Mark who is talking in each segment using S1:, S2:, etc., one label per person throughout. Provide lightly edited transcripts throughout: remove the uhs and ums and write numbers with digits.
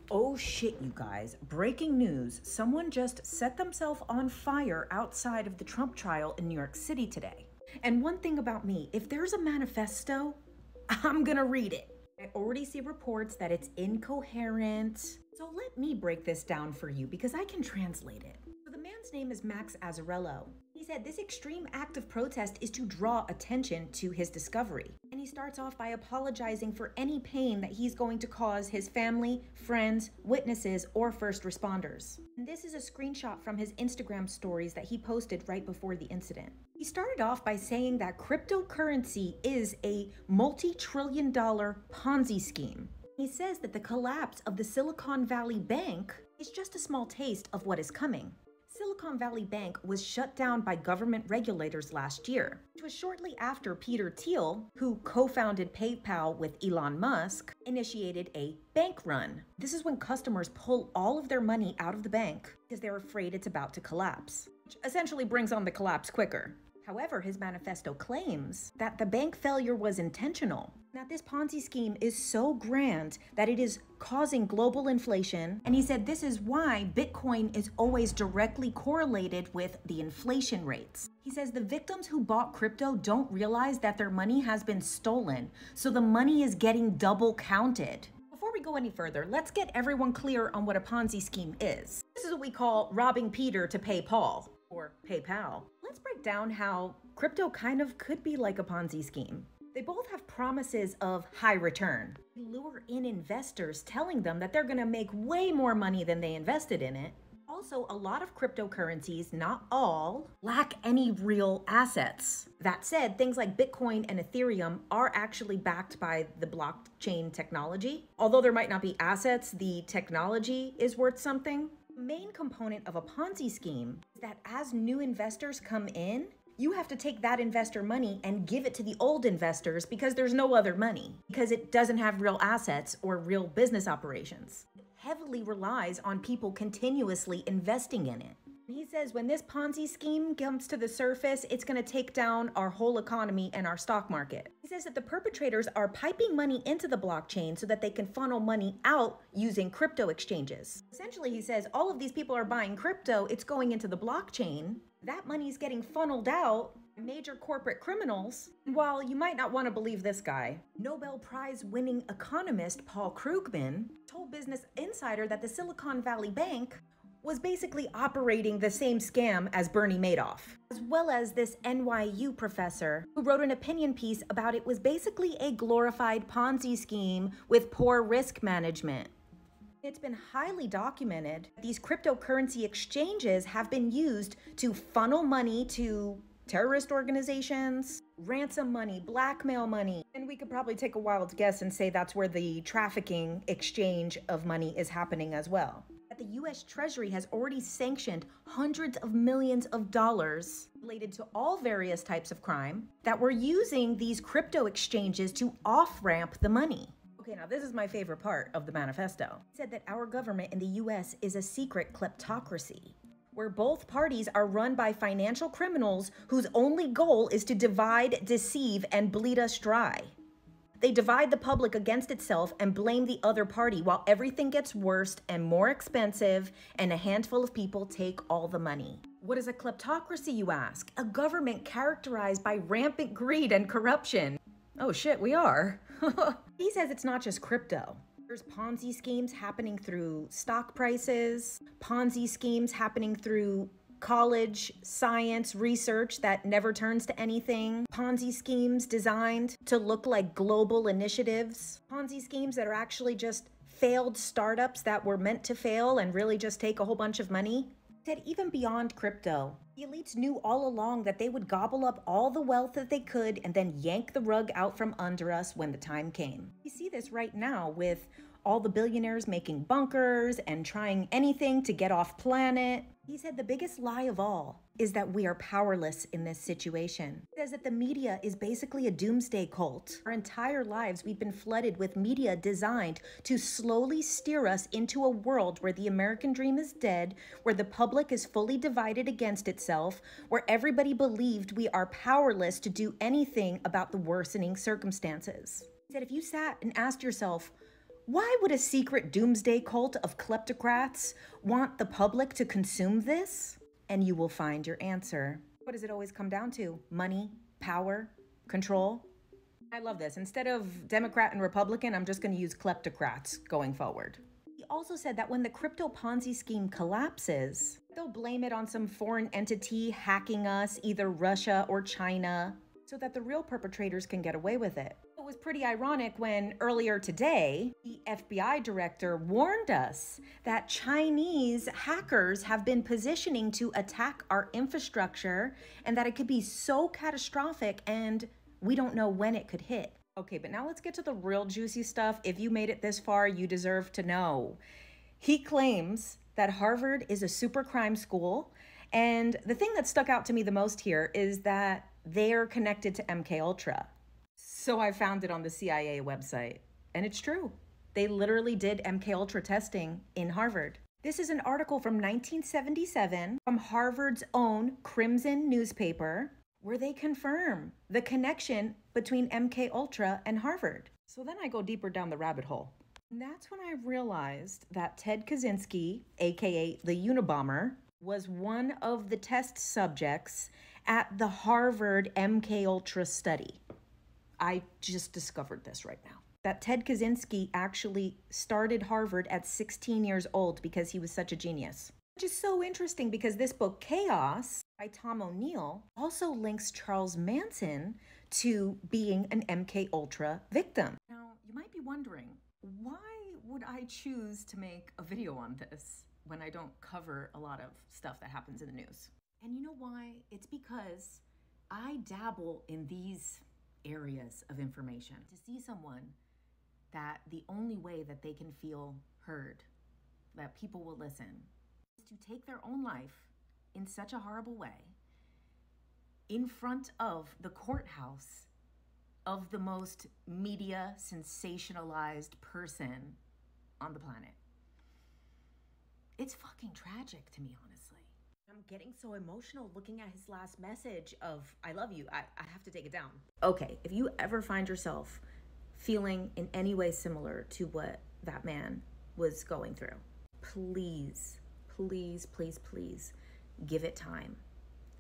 S1: Oh shit, you guys. Breaking news. Someone just set themselves on fire outside of the Trump trial in New York City today. And one thing about me, if there's a manifesto, I'm gonna read it. I already see reports that it's incoherent. So let me break this down for you because I can translate it. So the man's name is Max Azzarello. He said this extreme act of protest is to draw attention to his discovery. And he starts off by apologizing for any pain that he's going to cause his family, friends, witnesses, or first responders. And this is a screenshot from his Instagram stories that he posted right before the incident. He started off by saying that cryptocurrency is a multi-trillion-dollar Ponzi scheme. He says that the collapse of the Silicon Valley Bank is just a small taste of what is coming. Silicon Valley Bank was shut down by government regulators last year, which was shortly after Peter Thiel, who co-founded PayPal with Elon Musk, initiated a bank run. This is when customers pull all of their money out of the bank because they're afraid it's about to collapse, which essentially brings on the collapse quicker. However, his manifesto claims that the bank failure was intentional. Now, this Ponzi scheme is so grand that it is causing global inflation, and he said this is why Bitcoin is always directly correlated with the inflation rates. He says the victims who bought crypto don't realize that their money has been stolen, so the money is getting double counted. Before we go any further, let's get everyone clear on what a Ponzi scheme is. This is what we call robbing Peter to pay Paul, or PayPal. Let's break down how crypto kind of could be like a Ponzi scheme. They both have promises of high return. They lure in investors telling them that they're gonna make way more money than they invested in it. Also, a lot of cryptocurrencies, not all, lack any real assets. That said, things like Bitcoin and Ethereum are actually backed by the blockchain technology. Although there might not be assets, the technology is worth something. The main component of a Ponzi scheme is that as new investors come in, you have to take that investor money and give it to the old investors because there's no other money, because it doesn't have real assets or real business operations. It heavily relies on people continuously investing in it. He says when this Ponzi scheme comes to the surface, it's going to take down our whole economy and our stock market. He says that the perpetrators are piping money into the blockchain so that they can funnel money out using crypto exchanges. Essentially, he says all of these people are buying crypto, it's going into the blockchain. That money is getting funneled out by major corporate criminals. And while you might not want to believe this guy, Nobel Prize winning economist Paul Krugman told Business Insider that the Silicon Valley Bank was basically operating the same scam as Bernie Madoff, as well as this NYU professor who wrote an opinion piece about it was basically a glorified Ponzi scheme with poor risk management. It's been highly documented that these cryptocurrency exchanges have been used to funnel money to terrorist organizations, ransom money, blackmail money, and we could probably take a wild guess and say that's where the trafficking exchange of money is happening as well. That the US Treasury has already sanctioned hundreds of millions of dollars related to all various types of crime that were using these crypto exchanges to off-ramp the money. Okay, now this is my favorite part of the manifesto. It said that our government in the US is a secret kleptocracy, where both parties are run by financial criminals whose only goal is to divide, deceive, and bleed us dry. They divide the public against itself and blame the other party while everything gets worse and more expensive and a handful of people take all the money. What is a kleptocracy, you ask? A government characterized by rampant greed and corruption. Oh shit, we are. He says it's not just crypto. There's Ponzi schemes happening through stock prices, Ponzi schemes happening through college science research that never turns to anything, Ponzi schemes designed to look like global initiatives, Ponzi schemes that are actually just failed startups that were meant to fail and really just take a whole bunch of money. Said even beyond crypto, the elites knew all along that they would gobble up all the wealth that they could and then yank the rug out from under us when the time came. You see this right now with all the billionaires making bunkers and trying anything to get off planet. He said the biggest lie of all is that we are powerless in this situation. He says that the media is basically a doomsday cult. Our entire lives we've been flooded with media designed to slowly steer us into a world where the American dream is dead, where the public is fully divided against itself, where everybody believed we are powerless to do anything about the worsening circumstances. He said if you sat and asked yourself, Why would a secret doomsday cult of kleptocrats want the public to consume this? And you will find your answer. What does it always come down to? Money, power, control? I love this. Instead of Democrat and Republican, I'm just going to use kleptocrats going forward. He also said that when the crypto Ponzi scheme collapses, they'll blame it on some foreign entity hacking us, either Russia or China, so that the real perpetrators can get away with it. It was pretty ironic when earlier today, the FBI director warned us that Chinese hackers have been positioning to attack our infrastructure and that it could be so catastrophic and we don't know when it could hit. Okay, but now let's get to the real juicy stuff. If you made it this far, you deserve to know. He claims that Harvard is a super crime school. And the thing that stuck out to me the most here is that they're connected to MK Ultra. So I found it on the CIA website. And it's true. They literally did MK Ultra testing in Harvard. This is an article from 1977 from Harvard's own Crimson newspaper, where they confirm the connection between MK Ultra and Harvard. So then I go deeper down the rabbit hole. And that's when I realized that Ted Kaczynski, aka the Unabomber, was one of the test subjects at the Harvard MK Ultra study. I just discovered this right now. That Ted Kaczynski actually started Harvard at 16 years old because he was such a genius. Which is so interesting because this book, Chaos, by Tom O'Neill, also links Charles Manson to being an MK Ultra victim. Now, you might be wondering, why would I choose to make a video on this when I don't cover a lot of stuff that happens in the news? And you know why? It's because I dabble in these areas of information. To see someone that the only way that they can feel heard, that people will listen, to take their own life in such a horrible way in front of the courthouse of the most media sensationalized person on the planet. It's fucking tragic to me, honestly. I'm getting so emotional looking at his last message of, I love you, I have to take it down. Okay, if you ever find yourself feeling in any way similar to what that man was going through, please, please, please, please give it time.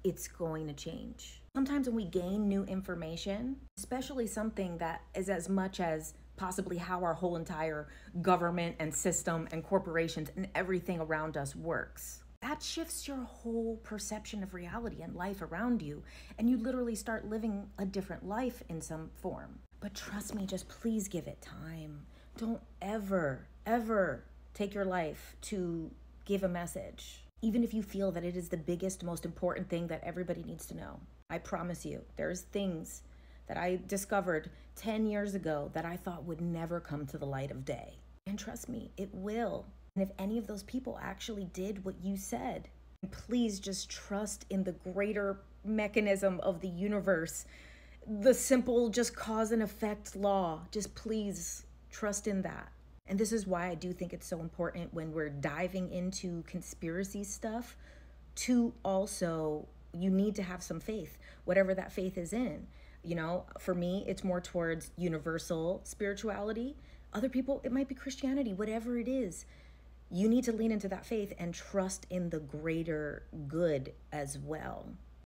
S1: It's going to change. Sometimes when we gain new information, especially something that is as much as possibly how our whole entire government and system and corporations and everything around us works, that shifts your whole perception of reality and life around you, and you literally start living a different life in some form. But trust me, just please give it time. Don't ever, ever take your life to give a message, even if you feel that it is the biggest, most important thing that everybody needs to know. I promise you, there's things that I discovered 10 years ago that I thought would never come to the light of day. And trust me, it will. And if any of those people actually did what you said, please just trust in the greater mechanism of the universe, the simple just cause and effect law. Just please trust in that. And this is why I do think it's so important when we're diving into conspiracy stuff to also, you need to have some faith, whatever that faith is in. You know, for me, it's more towards universal spirituality. Other people, it might be Christianity, whatever it is. You need to lean into that faith and trust in the greater good as well.